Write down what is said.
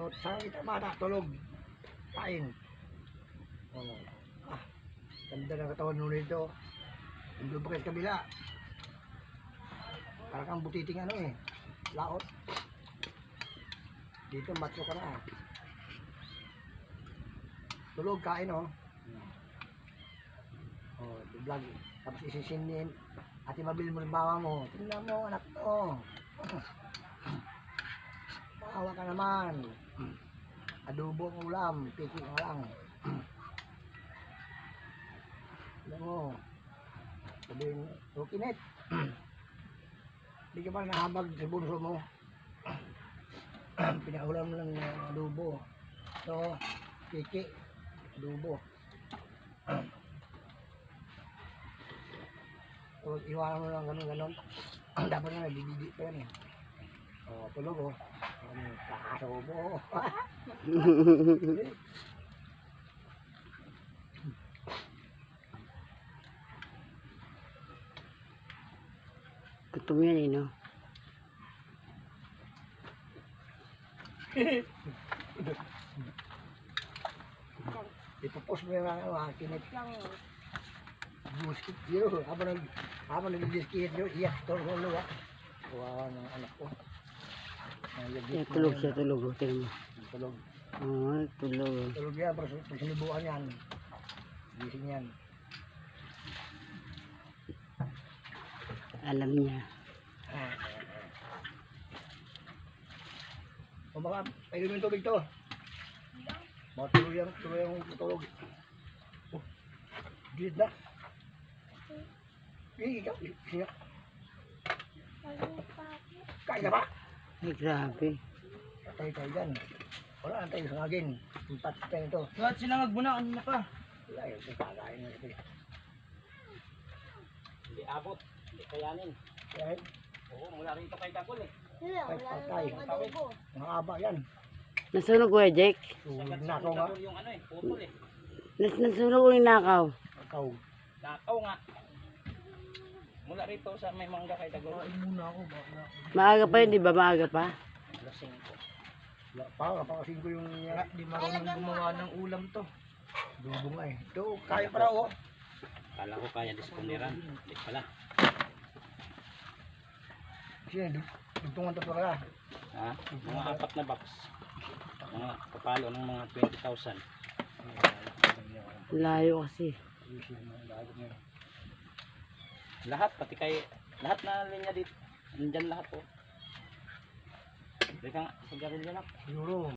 So, saan kita bata, tulog. Kain. Oh. Ah, ganda ng katawan mo nito. Hindi ba kayo kabila? Parang kang butiting ano eh. Laot. Dito, matso ka na. Tulog, kain oh. Oh, vlog. Tapos isisinin. At imabil mo ng mama mo. Tingnan mo, anak mo. Maawa ka naman. Adobo ang ulam. Piki nga lang. Tingnan mo. Sabihin, okay net. Hindi ka ba nahabag sa bunso mo? Pinaulam lang ng adobo. So, piki. Adobo. So, iwanan mo lang ganun-ganun. Dapat nga nabibigit pa yan eh. O, tulog o. Kakasobo. Gutom yan eh, no? Ipapos mo yung ano, kinit lang. Buskit yun. Habang nag-biskit yun, iyak. Tolo ah. Kawawa ng anak ko. Yan, tulog siya, tulog. Oh, tingnan mo. Tulog. Oo, tulog. Oh. Tulog yan, pero pag sinubukan yan. Gising yan. Alam niya. O baka, painumin tubig to. Baka tuloy yung tulog. Oh, gilid na. Ikaw, siya. Kain na ba? Ay, grabe. Patay tayo dyan. Wala na tayo sa ngagin. Impat tayo ito. Lahat sinangag mo na, ano na pa? Wala yun, kakain na ito. Hindi abot, hindi kayanin. Kaya, Oo, mula rito kay Dagol eh. kahit patay. Mahaba yan. Nasunog ko eh, Jake. Tulog na ako nga. Dagol yung ano eh, putol eh. Nasunog ko yung nakaw. Ikaw. Nakaw nga. Mula rito sa may mangga kay Dagol. Kain muna ako. Baka Maaga pa yun, di ba? Maaga pa? Lasing ko. kapakasin ko yung Di marunong gumawa ng ulam to. dugo nga eh. Ito, kaya pa raw oh. Kala ko kaya disponiran. Hindi pala. Siya, dugtungan to pala. Ha? Mga 4 na box. Mga kapalo ng mga 20,000. Layo kasi. Lahat, pati kay lahat na linya dito. Nandyan lahat po. Teka nga, sigarilyo na. Siguro.